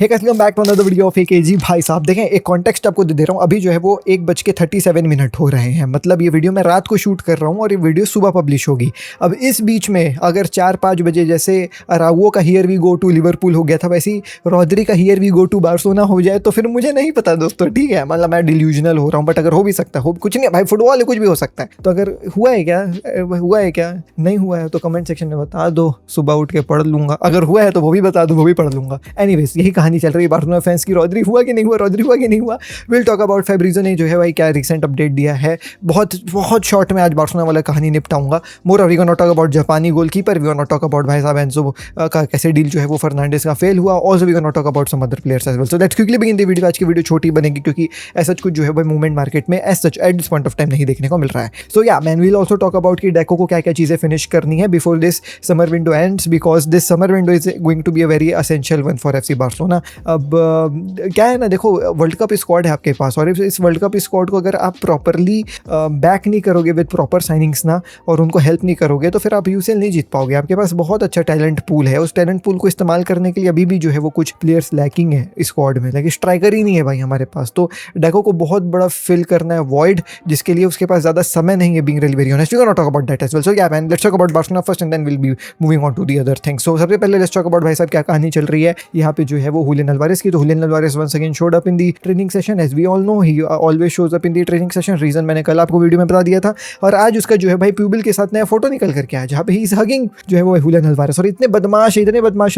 Hey guys, welcome back to another video of AKG. भाई साहब देखें, एक कॉन्टेक्स्ट आपको दे रहा हूँ। अभी जो है वो 1:37 हो रहे हैं। मतलब ये वीडियो मैं रात को शूट कर रहा हूँ और ये वीडियो सुबह पब्लिश होगी। अब इस बीच में अगर 4-5 बजे जैसे अराउओ का here we go to Liverpool हो गया था, वैसे ही रॉद्री का here we go to Barcelona हो जाए तो फिर मुझे नहीं पता दोस्तों, ठीक है। मतलब मैं डिल्यूजनल हो रहा हूँ, बट अगर हो भी सकता है, हो कुछ नहीं भाई, फुटबॉल है, कुछ भी हो सकता है। तो अगर हुआ है क्या नहीं हुआ है तो कमेंट सेक्शन में बता दो, सुबह उठ के पढ़ लूंगा। अगर हुआ है तो वो भी बता दो, वो भी पढ़ लूंगा। एनीवेज, यही कहानी चल रही है बार्सिलोना फैंस की। रॉद्री हुआ कि नहीं हुआ, रॉद्री हुआ कि नहीं हुआ। विल टॉक अबाउट फैब्रिजो ने जो है भाई क्या रिसेंट अपडेट दिया है। बहुत शॉर्ट में आज बार्सिलोना वाला कहानी निपटाऊंगा। More we gonna talk about जापानी goalkeeper, we gonna talk about भाई साहब एंजो का कैसे डील जो है वो फर्नांडिस का फेल हुआ। Also we gonna talk about some other players as well. So let's quickly begin the video. आज की वीडियो छोटी बनेगी क्योंकि ऐसा कुछ जो है भाई मूवमेंट मार्केट में as such at this point of time नहीं देखने को मिल रहा है। So yeah man will also talk about कि डेको को क्या क्या चीज़ें फिनिश करनी है before this summer window ends, because this summer window is going to be a very essential one for FC Barcelona. अब क्या है ना, देखो वर्ल्ड कप स्क्वाड है आपके पास, और इस वर्ल्ड कप स्क्वाड को अगर आप प्रॉपरली बैक नहीं करोगे विद प्रॉपर साइनिंग्स ना, और उनको हेल्प नहीं करोगे तो फिर आप यूसीएल नहीं जीत पाओगे। आपके पास बहुत अच्छा टैलेंट पूल है, उस टैलेंट पूल को इस्तेमाल करने के लिए अभी भी जो है वो कुछ प्लेयर्स लैकिंग है स्क्वाड में। लेकिन स्ट्राइकर ही नहीं है भाई हमारे पास, तो डेको को बहुत बड़ा फिल करना है वॉइड, जिसके लिए उसके पास ज़्यादा समय नहीं है। Being really very honest, we can not talk about that as well. So yeah man, let's talk about Barcelona first and then will be moving on to the other things. So सबसे पहले let's talk about भाई साहब क्या कहानी चल रही है यहाँ पे जो है वो हुलियन अल्वारेस की। तो Julian Alvarez once again showed up in the training session. As we all know, he always shows up in the training session. Reason मैंने कल आपको वीडियो में बता दिया था। और आज उसका जो है भाई प्यूबिल के साथ नया फोटो निकल करके आया, जहाँ पे ही इज हगिंग जो है वो हुलियन अल्वारेस। और इतने बदमाश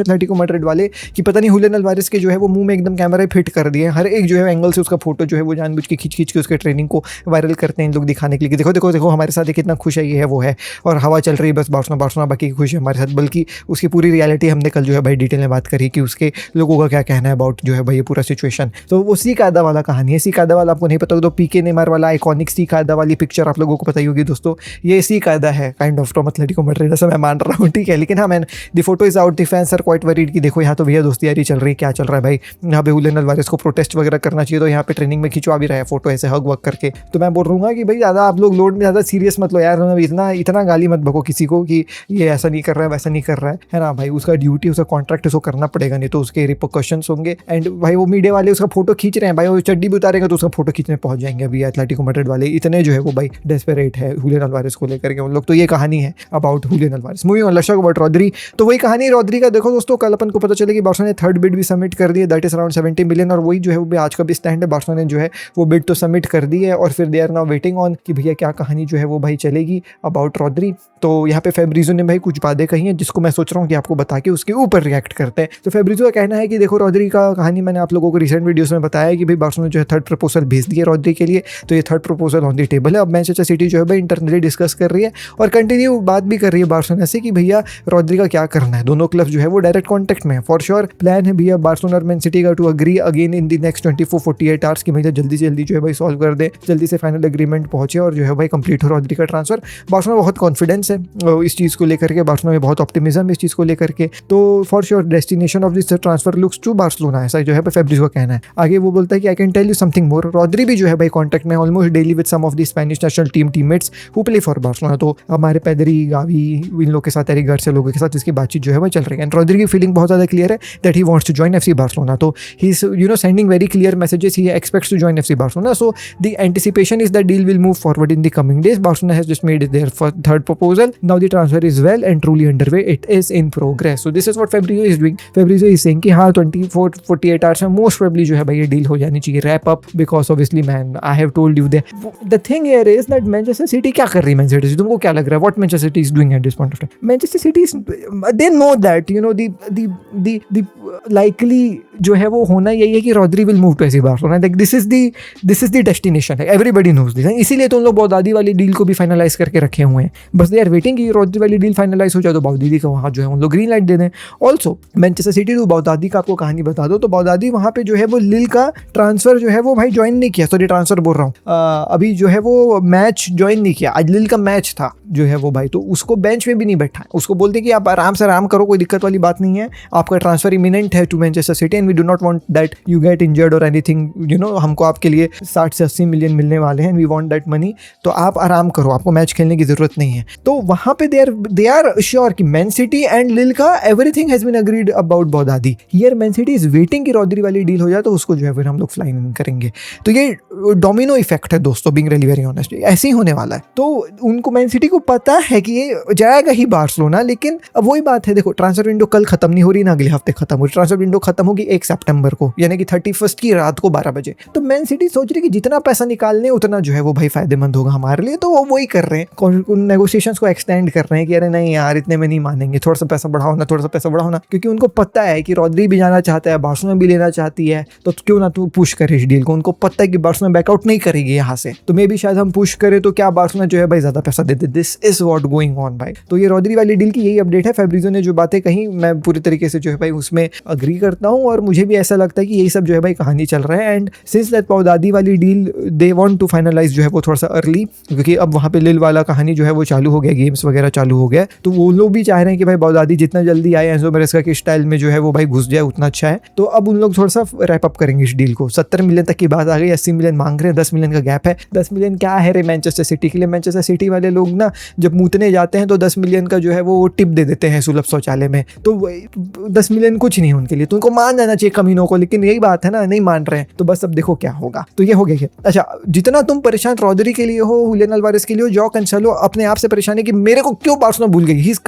एथलेटिको मैड्रिड वाले कि पता नहीं हुलियन अल्वारेस के जो है वो मुंह में एकदम कैमरा फिट कर दिए। हर एक जो है एंगल से उसका फोटो जो है वो जानबूझ के खींच के उसके ट्रेनिंग को वायरल करते हैं इन लोग, दिखाने के लिए कि देखो देखो देखो हमारे साथ कितना खुश है, ये है वो है। और हवा चल रही है बस बार्सिलोना बाकी खुश है हमारे साथ। बल्कि उसकी पूरी रियलिटी हमने कल जो है भाई डिटेल में बात करी कि उसके लोगों का क्या कहना है अबाउट जो है भाई ये पूरा सिचुएशन। तो वो सी कायदा वाला कहानी है। सी कायदा वाला आपको नहीं पता हो तो पीके नेमार वाला आइकॉनिक सी कायदा वाली पिक्चर आप लोगों को पता ही होगी दोस्तों। ये सी कायदा है kind of from Atletico Madrid, ऐसा मैं मान रहा हूँ, ठीक है। लेकिन हाँ man, the photo is out, the fans are quite worried कि देखो यहाँ तो भैया दोस्ती यारी चल रही है, क्या चल रहा है भाई। यहाँ पे हुलियन अल्वारेस को प्रोटेस्ट वगैरह करना चाहिए, तो यहाँ पे ट्रेनिंग में खिंचवा भी रहा है फोटो ऐसे हग वग करके। तो मैं बोल रहूँगा कि भाई ज़्यादा आप लोग लोड में ज़्यादा सीरियस मत लो यार, इतना गाली मत बको किसी को कि ये ऐसा नहीं कर रहा है वैसा नहीं कर रहा है ना भाई। उसका ड्यूटी, उसका कॉन्ट्रैक्ट उसको करना पड़ेगा, नहीं तो उसके रिपोकशंस होंगे। एंड भाई वो मीडिया वाले उसका फोटो खींच रहे हैं भाई, वो चड्डी भी उतारेगा तो उसका फोटो खींचने पहुंच जाएंगे। अभी एथलेटिको मैड्रिड वाले इतने जो है वो भाई डेस्परेट है हुलियन अल्वारेस को लेकर के उन लोग। तो ये कहानी है about Julian Alvarez. Moving on, let's talk about Rodri. तो वही कहानी रॉद्री का देखो दोस्तों, कल अपन को पता चले कि बार्सिलोना ने थर्ड बिड भी सबमिट कर दी है, दैट इज अराउंड 70 मिलियन। और वही जो है वो आज का भी स्टैंड है, बार्सिलोना ने जो है वो बिड तो सबमिट कर दी है और फिर they are now waiting on कि भैया क्या कहानी जो है वो भाई चलेगी अबाउट रॉद्री। तो यहाँ पे फैब्रिजो ने भाई कुछ बातें कही हैं जिसको मैं सोच रहा हूँ कि आपको बता के उसके ऊपर रिएक्ट करते हैं। तो फैब्रिजो का कहना है कि देखो रॉद्री का कहानी मैंने आप लोगों को रिसेंट वीडियोस में बताया है कि भाई बार्सिलोना जो है थर्ड प्रपोजल भेज दिया रॉद्री के लिए। तो ये third proposal on the table है। अब मैनचेस्टर सिटी जो है भाई इंटरनली डिस्कस कर रही है और कंटिन्यू बात भी कर रही है बार्सिलोना से कि भैया रॉद्री का क्या करना है। दोनों क्लब जो है वो डायरेक्ट कॉन्टैक्ट में है। फॉर श्योर प्लान है भैया बार्सिलोना और मैन सिटी का to agree again in the next 24-48 hours की भैया जल्दी से जल्दी जो है भाई सॉल्व कर दे, जल्दी से फाइनल एग्रीमेंट पहुंचे और जो है भाई कंप्लीट हो रॉद्री का ट्रांसफर। बार्सिलोना बहुत कॉन्फिडेंस है इस चीज़ को लेकर के, बार्सिलोना में बहुत ऑप्टिमिज्म है इस चीज़ को लेकर के। तो for sure destination of this transfer looks to Barcelona, ऐसा जो है फैब्रिजो का कहना है। आगे वो बोलता है कि I can tell you something more, Rodri भी जो है भाई कॉन्टैक्ट में almost daily with some of the Spanish national team teammates who play for Barcelona. तो हमारे पैदरी गावी इन लोग के साथ, एरिक गार्सिया लोगों के साथ इसकी बातचीत जो है वो चल रही है। एंड रॉद्री की फीलिंग बहुत ज़्यादा क्लियर है that he wants to join FC Barcelona. तो he is sending very clear messages, he expects to join FC Barcelona. So the anticipation is that deal will move forward in the coming days. Barcelona has just made their third proposal, now the transfer is well and truly underway, it is in progress. So this is what Fabrizio is doing. Fabrizio is saying कि हाँ 24-48 hours में most probably जो है भाई ये deal हो जानी चाहिए, wrap up, because obviously man I have told you the thing here is that Manchester city क्या कर रही है। मैनचेस्टर सिटी, तुमको क्या लग रहा है what Manchester City is doing at this point of time? Manchester City they know that the likely जो है वो होना यही है कि Rodri will move to FC Barcelona. Like this is the destination, everybody knows this. इसीलिए तो उन लोग बाउदादी वाली डील को भी फाइनलाइज करके रखे हुए हैं, बस दे आर वेटिंग कि रॉद्री वाली डील फाइनलाइज हो जाए तो बाउदादी का वहाँ जो है उन लोग ग्रीन लाइट दे दें। ऑल्सो मैनचेस्टर सिटी तो बाउदादी का आपको कहानी बता दो, तो बाउदादी वहाँ पे जो है वो लिल का ट्रांसफर जो है वो भाई ज्वाइन नहीं किया, सॉरी ट्रांसफर बोल रहा हूँ, अभी जो है वो मैच ज्वाइन नहीं किया। आज लिल का मैच था जो है वो भाई, तो उसको बेंच पे भी नहीं बैठा है, उसको बोलते कि आप आराम से आराम करो, कोई दिक्कत वाली बात नहीं है, आपका ट्रांसफर इमिनेंट है to Manchester City and we do not want that you get injured और एनीथिंग, यू नो, हमको आपके लिए 60 से 80 मिलियन मिलने वाले हैं, वी वांट दैट मनी, तो आप आराम करो, आपको मैच खेलने की जरूरत नहीं है। तो वहां पे दे आर श्योर कि मैन सिटी एंड लिल का everything has been agreed about Baghdadi. Here Man City is waiting कि रॉदरी वाली डील हो जाए तो उसको जो है फिर हम लोग फ्लाई इन करेंगे। तो ये डोमिनो इफेक्ट है दोस्तों, बीइंग रियली वेरी ऑनेस्ट, ऐसे ही होने वाला है। तो उनको मैन सिटी को पता है कि ये जाएगा ही बार्सिलोना, लेकिन अब वही बात है, देखो ट्रांसफर विंडो कल खत्म नहीं हो रही ना अगले हफ्ते खत्म हो रही, ट्रांसफर विंडो खत्म होगी 1 सितंबर को, यानी कि 31 की रात को 12 बजे। तो मैन सिटी सोच रही कि जितना पैसा निकालने उतना जो है वो भाई फायदेमंद होगा हमारे लिए, तो वो वही कर रहे हैं, नेगोशिएशंस को एक्सटेंड कर रहे हैं कि अरे नहीं यार इतने में नहीं मानेंगे, थोड़ा सा पैसा बढ़ाओ ना, थोड़ा सा पैसा बढ़ाओ ना, क्योंकि उनको पता है कि रॉदरी भी जाना चाहता है, बार्सिलोना भी लेना चाहती है, तो क्यों ना तू पुश करे इस डील को। उनको पता है कि बार्सिलोना बैकआउट नहीं करेगी यहाँ से, तो मे भी शायद हम पुश करें तो क्या बार्सिलोना जो है भाई ज्यादा पैसा दे दे। This is what going on भाई। तो ये रॉदरी वाली डील की यही अपडेट है। फैब्रिजो ने जो बातें कही मैं पूरी तरीके से जो है भाई उसमें अग्री करता हूँ, और मुझे भी ऐसा लगता है कि यही सब जो है भाई कहानी चल रहा है। एंड सिंस दैट बगदादी वाली deal they want to finalise जो है वो थोड़ा सा अर्ली, क्योंकि अब वहाँ पे लिल वाला कहानी जो है वो चालू हो गया, गेम्स वगैरह चालू हो गया, तो वो लोग भी चाह रहे हैं कि भाई बगदादी जितना जल्दी आए एंजो मैरेस्का के स्टाइल में जो है वो भाई घुस जाए उतना अच्छा है। तो अब उन लोग थोड़ा सा रैप अप करेंगे इस डील को। 70 मिलियन तक की बात आ गई, 80 मिलियन मांग रहे हैं, 10 मिलियन का गैप है। 10 मिलियन क्या है रे मैनचेस्टर सिटी के लिए? मैनचेस्टर सिटी वाले लोग ना जब मूतने जाते हैं तो 10 मिलियन का जो है वो टिप दे देते हैं सुलभ शौचालय में, तो 10 मिलियन कुछ नहीं है उनके लिए, तो उनको मान जाना चाहिए कमीनों को, लेकिन यही बात है ना, नहीं मान रहे हैं, तो बस अब देखो क्या होगा। तो ये हो गया। अच्छा, जितना तुम परेशान रॉदरी के लिए हो, हुलियन अल्वारेस के लिए हो, जॉ कैंसेलो अपने आप से परेशान है कि मेरे को क्यों बार्सिलोना भूल गई। He is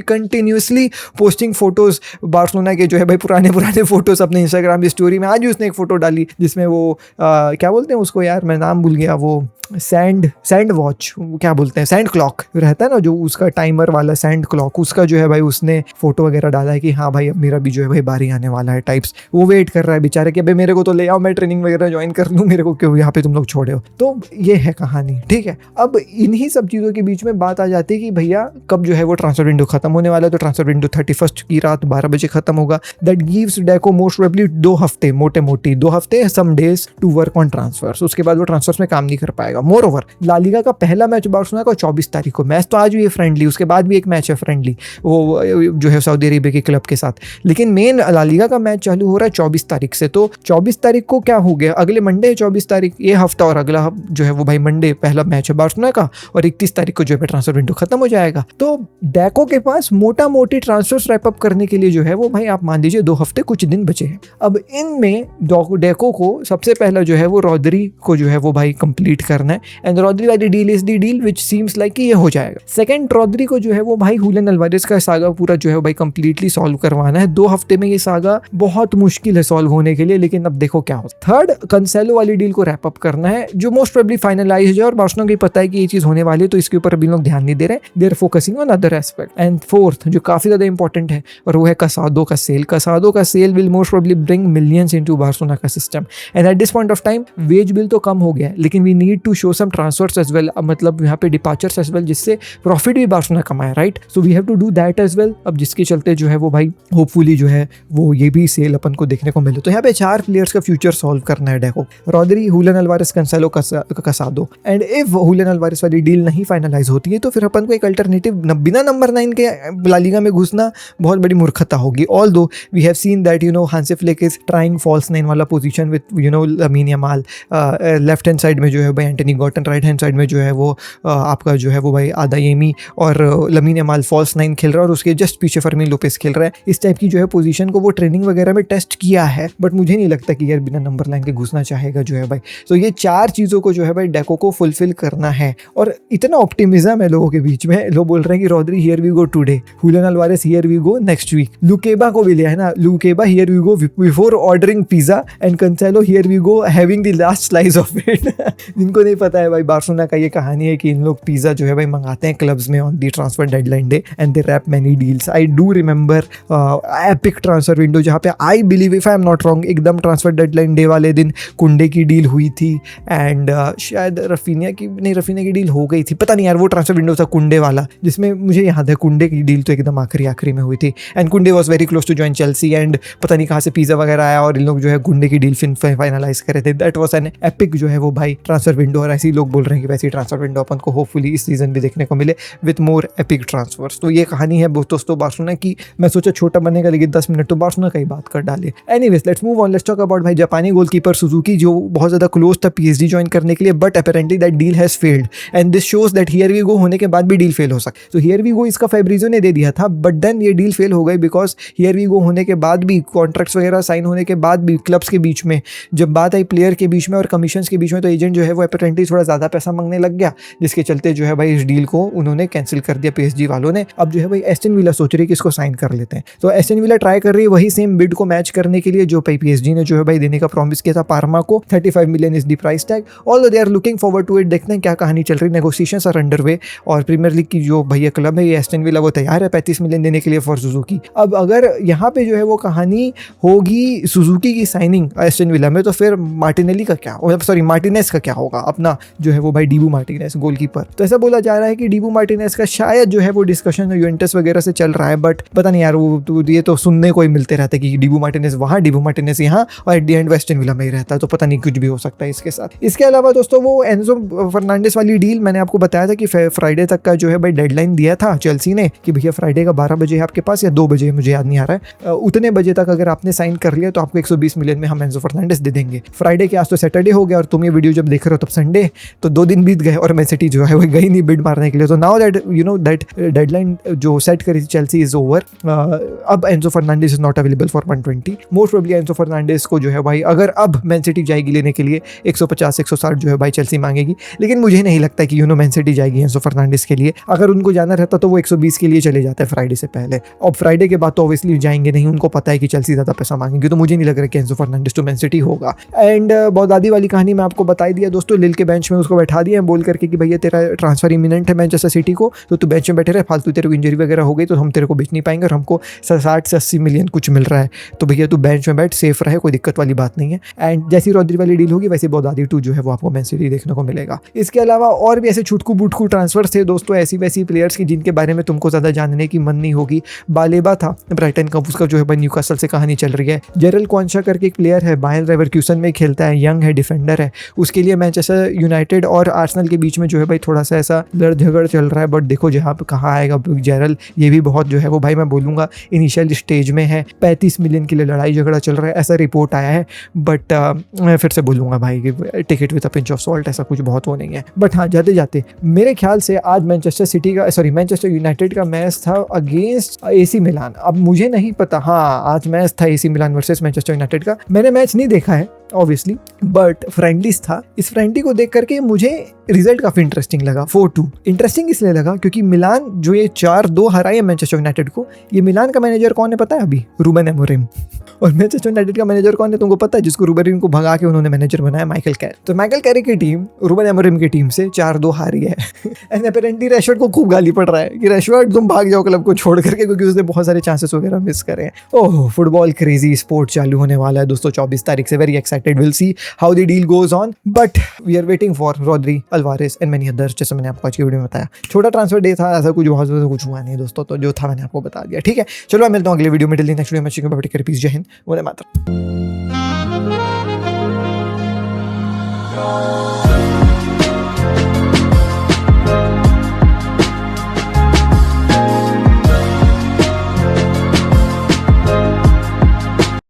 continuously posting photos Barcelona के जो है भाई पुराने फोटोज अपने इंस्टाग्राम की स्टोरी में। आज भी उसने एक फोटो डाली जिसमें वो क्या बोलते हैं उसको यार, मैं नाम भूल गया, वो सैंड वॉच क्या बोलते हैं, सैंड क्लॉक रहता है ना जो उसका टाइमर वाला सैंड क्लॉक, उसका जो है भाई उसने फोटो वगैरह डाला है कि हाँ भाई अब मेरा भी जो है भाई बारी आने वाला है टाइप्स। वो वेट कर रहा है बेचारे कि भाई मेरे को तो ले आओ, मैं ट्रेनिंग वगैरह ज्वाइन कर लूँ, मेरे को क्यों यहाँ पे तुम लोग छोड़े हो। तो ये है कहानी, ठीक है। अब इन्हीं सब चीज़ों के बीच में बात आ जाती है कि भैया कब जो है वो ट्रांसफर विंडो खत्म होने वाला है। तो ट्रांसफर विंडो 31 की रात 12 बजे खत्म होगा। दैट गिव्स डेको मोस्ट प्रोबेबली 2 हफ्ते, मोटे मोटी 2 हफ्ते, some days to work on transfers. उसके बाद वो ट्रांसफर्स में काम नहीं कर पाएगा। मोर ओवर ला लीगा का पहला मैच बार्सिलोना का 24 तारीख को, मैच तो आज भी है फ्रेंडली, उसके बाद भी एक मैच है फ्रेंडली वो जो है सऊदी अरेबिया के क्लब के साथ, लेकिन मेन ला लीगा का मैच चालू हो रहा है 24 तारीख से। तो 24 तारीख को क्या हो गया, अगले मंडे है 24 तारीख, ये हफ्ता और अगला जो है वो भाई मंडे पहला मैच है बार्सिलोना का, और 31 तारीख को जो है ट्रांसफर विंडो खत्म हो जाएगा। तो डेको के पास मोटा मोटी ट्रांसफर्स रैप अप करने के लिए जो है वो भाई आप मान लीजिए 2 हफ्ते कुछ दिन बचे हैं। अब इनमें डेको को सबसे पहला जो है वो रॉदरी को जो है वो भाई कंप्लीट करना है, एंड रॉदरी वाली deal is the deal which seems like कि ये हो जाएगा। सेकंड, रॉदरी को जो है वो भाई हुलियन अल्वारेस का सागा पूरा जो है भाई कंप्लीटली सॉल्व करवाना है। 2 हफ्ते में ये सागा बहुत मुश्किल है सॉल्व होने के लिए, लेकिन अब देखो क्या होता है। थर्ड, कैंसेलो वाली डील को रैप अप करना है जो मोस्ट प्रोबेबली फाइनलाइज्ड है, और बार्सिलोना को पता है कि ये चीज होने वाली है, तो इसके ऊपर अभी लोग ध्यान नहीं दे रहे, they are focusing on other aspect. And fourth, जो काफी ज्यादा इंपॉर्टेंट है, और वो है कासाडो का सेल। कासाडो का sale will most probably bring millions into Barcelona का system, and at this point of time wage bill तो कम हो गया है, लेकिन we need to show some transfers as well, मतलब यहाँ पे डिपार्चर्स एज वेल, जिससे प्रॉफिट भी बार्सिलोना कमाए, right. So we have to do that as well. अब जिसके चलते जो है वो भाई होपफुली जो है वो ये भी सेल अपन को देखने को मिले। तो यहाँ पे 4 प्लेयर्स का फ्यूचर सॉल्व करना है Deco, Rodri, Julian Alvarez, Cancelo, Casado. And if Julian Alvarez वाली डील नहीं फाइनलाइज होती है तो फिर अपन को एक अल्टरनेटिव, बिना नंबर 9 के ला लीगा में घुसना बहुत बड़ी मूर्खता होगी। Although we have seen that Hansi Flick is trying false 9 वाला position with Lamine Yamal, left hand side में जो है भाई Anthony Gordon, right hand side में जो है वो आपका जो है वो भाई आदायेमी, और लमीन यमाल फॉल्स 9 खेल रहा है और उसके जस्ट पीछे फर्मीन लोपेस खेल रहा है। इस टाइप की जो है पोजीशन को वो ट्रेनिंग वगैरह में टेस्ट किया है, बट मुझे नहीं लगता कि यार बिना नंबर 9 के घुसना चाहेगा जो है भाई। तो ये 4 चीज़ों को जो है भाई डेको को फुलफिल करना है, और इतना ऑप्टिमिज्म है लोगों के बीच में, लोग बोल रहे हैं कि Rodri here we go today, Julian Alvarez here we go next week, Lukeba को भी लिया है ना, Lukeba here we go before ordering pizza, and Cancelo here we go having the last slice of it. जिनको नहीं पता है भाई बार्सिलोना का ये कहानी है कि इन लोग पिज्जा जो है भाई मंगाते हैं क्लब्स में on the transfer deadline day, and they wrap many deals. I do remember epic transfer window जहाँ पे I believe, if I am not wrong, एकदम ट्रांसफर डेडलाइन डे वाले दिन कुंडे की डील हुई थी, एंड शायद रफीनिया की डील हो गई थी, पता नहीं यार, वो ट्रांसफर विंडो था कुंडे वाला, जिसमें मुझे याद है कुंडे की डील तो एकदम आखिरी में हुई थी, and Kounde was very close to join Chelsea, and पता नहीं कहाँ से पिज्जा वगैरह आया और इन लोग जो है कुंडे की डील फाइनलाइज करे थे। दैट वॉज एन एपिक जो है वो भाई ट्रांसफर विंडो, और ऐसे ही लोग बोल रहे हैं कि वैसी ट्रांसफर विंडो अपन को होपफुली इस सीजन सीजन भी देखने को मिले विथ मोर एपिक ट्रांसफर्स। तो ये कहानी है दोस्तों बार्सिलोना की। मैं सोचा छोटा बनेगा, लेकिन 10 मिनट तो बार्सिलोना का ही बात कर डाले। Anyways let's move on, let's talk about भाई जापानी गोलकीपर सुजुकी, जो बहुत ज़्यादा क्लोज था पीएसजी ज्वाइन करने के लिए, but apparently that deal has failed and this shows that here we go होने के बाद भी डील फेल हो सकता। तो हियर वी गो इसका फैब्रिजो ने दे दिया था, बट देन ये डील फेल हो गई बिकॉज हियर वी गो होने के बाद भी, कॉन्ट्रैक्ट्स वगैरह साइन होने के बाद भी, क्लब्स के बीच में जब बात आई प्लेयर के बीच में और कमीशंस के बीच में, तो एजेंट जो है वो अपेरेंटली थोड़ा ज़्यादा पैसा मांगने लग गया, जिसके चलते जो है भाई इस डील को उन्होंने कैंसिल कर दिया पीएसजी वालों ने। अब जो है भाई एस्टन विला सोच रही है कि इसको साइन कर लेते हैं। तो एस्टन विला ट्राई कर रही है वही सेम बिड को मैच करने के लिए जो पीएसजी ने जो है भाई देने का प्रॉमिस किया था पार्मा को। 35 million is the price tag, although they are looking forward to it. देखते हैं क्या कहानी चल रही, नेगोशिएशंस आर अंडरवे। और प्रीमियर लीग की जो भैया क्लब है ये एस्टन विला, वो तैयार है 35 मिलियन देने के लिए फॉर सुजुकी। अब अगर यहाँ पे जो है वो कहानी होगी सुजुकी की साइनिंग एस्टन विला में, तो फिर मार्टिनेली का क्या, सॉरी मार्टिनेज का क्या होगा, अपना जो है वो भाई डीबू मार्टिनेज गोलकीपर। तो ऐसा बोला जा रहा है कि डीबू मार्टिनेज का शायद जो है वो डिस्कशन यूवेंटस वगैरह से चल रहा है, बट पता नहीं यार, वो ये तो सुनने को ही मिलते रहता है कि डीबू मार्टिनेज वहाँ, डीबू मार्टिनेज यहाँ, और at the end Aston villa में ही रहता है। तो पता नहीं, कुछ भी हो सकता है इसके साथ। इसके अलावा दोस्तों वो एंजो फर्नांडिस वाली डील मैंने आपको बताया था कि फ्राइडे तक का जो है भाई डेडलाइन दिया था चेल्सी ने कि भैया फ्राइडे का 12 बजे है आपके पास या 2 बजे, मुझे याद नहीं आ रहा है, उतने बजे तक अगर आपने साइन कर लिया तो आपको 120 मिलियन में हम एंजो फर्नांडिस दे देंगे। फ्राइडे के आज तो सैटरडे हो गया और तुम ये वीडियो जब देख रहे हो तब संडे, तो 2 दिन बीत गए और मैन सिटी जो है वो गई नहीं बिड मारने के लिए। तो now that you know that deadline जो सेट करी थी चेल्सी इज ओवर। अब Enzo Fernandez is not available for 120। Most probably Enzo Fernandez को जो है भाई, अगर अब मैन सिटी जाएगी लेने के लिए 150-160 जो है भाई चेल्सी मांगेगी, लेकिन मुझे नहीं लगता कि मैन सिटी जाएगी एंजो फर्नांडिस के लिए। अगर उनको जाना रहता तो वो 120 के लिए चले जाते हैं फ्राइडे से पहले। अब फ्राइडे के बाद तो ऑब्वियसली जाएंगे नहीं, उनको पता है कि चेल्सी ज़्यादा पैसा मांगेगी, तो मुझे नहीं लग रहा कि Enzo Fernandez to Man City होगा। एंड बहुत दादी वाली कहानी मैं आपको बता दिया दोस्तों, लिल के बेंच में उसको बैठा दिया बोल करके कि भैया तेरा ट्रांसफर इमिनेंट है मैनचेस्टर सिटी को, तो तू बेंच में बैठे रहे, फालतू तेरे को इंजरी वगैरह हो गई तो हम तेरे को बेच नहीं पाएंगे और हमको 60 से 80 मिलियन कुछ मिल रहा है, तो भैया तू बेंच में बैठ, सेफ रहे, कोई दिक्कत वाली बात नहीं है। एंड जैसी रॉड्री वाली डील होगी वैसे बहुत दादी 2 जो है वो आपको मैन सिटी देखने को मिलेगा। इसके अलावा और भी ऐसे छुटकू बुटकू ट्रांसफर थे दोस्तों, ऐसी वैसी प्लेयर्स की जिनके बारे में तुमको ज़्यादा जानने की मन नहीं होगी। बालेबा था ब्राइटन का, उसका जो है भाई न्यूकासल से कहानी चल रही है। जेरल कॉन्शा करके एक प्लेयर है, बायर लेवरक्यूसन में खेलता है, यंग है, डिफेंडर है, उसके लिए मैनचेस्टर यूनाइटेड और आर्सेनल के बीच में जो है भाई थोड़ा सा ऐसा लड़ झगड़ चल रहा है। बट देखो जहाँ पे कहाँ आएगा जेरल, ये भी बहुत जो है वो भाई मैं बोलूँगा इनिशियल स्टेज में है। 35 मिलियन के लिए लड़ाई झगड़ा चल रहा है, ऐसा रिपोर्ट आया है। बट मैं फिर से बोलूँगा भाई कि take it with a pinch of salt, ऐसा कुछ बहुत वो नहीं है। बट हाँ, जाते जाते मेरे ख्याल से आज मैनचेस्टर यूनाइटेड का मैच था अगेंस्ट एसी मिलान। अब मुझे नहीं पता, हाँ आज मैच था AC Milan versus Manchester United का। मैंने मैच नहीं देखा है ऑब्वियसली, बट फ्रेंडलीज था। इस फ्रेंडली को देख करके मुझे रिजल्ट काफी इंटरेस्टिंग लगा। 4-2 इंटरेस्टिंग इसलिए लगा क्योंकि मिलान जो ये 4-2 हराए मैनचेस्टर यूनाइटेड को, ये मिलान का मैनेजर कौन है पता है अभी? Ruben Amorim. और मैनचेस्टर यूनाइटेड का मैनेजर कौन है तुमको पता है? जिसको रूबन एमोरिम को भगा के उन्होंने मैनेजर बनाया, माइकल कैरिक। तो माइकल कैरिक की टीम रूबन एमोरिम की टीम से 4-2 हारी है। एंड अपेरेंटली रैशवर्ड को खूब गाली पड़ रहा है कि रैशवर्ड तुम भाग जाओ क्लब को छोड़ करके, क्योंकि उसने बहुत सारे चांसेस वगैरह मिस करे हैं। ओह, फुटबॉल क्रेजी स्पोर्ट चालू होने वाला है दोस्तों 24 तारीख से। Very excited, will see how the deal goes on, but we are waiting for Rodri, Alvarez and many others, जैसे मैंने आपको आज की वीडियो में बताया। छोटा ट्रांसफर डे था, ऐसा कुछ बहुत ज़्यादा कुछ हुआ नहीं दोस्तों, तो जो था मैंने आपको बता दिया। ठीक है, चलो मैं मिलता हूँ अगले वीडियो में। टिल नेक्स्ट वीडियो में, चिकन पीस, जय हिंद, वंदे मातरम।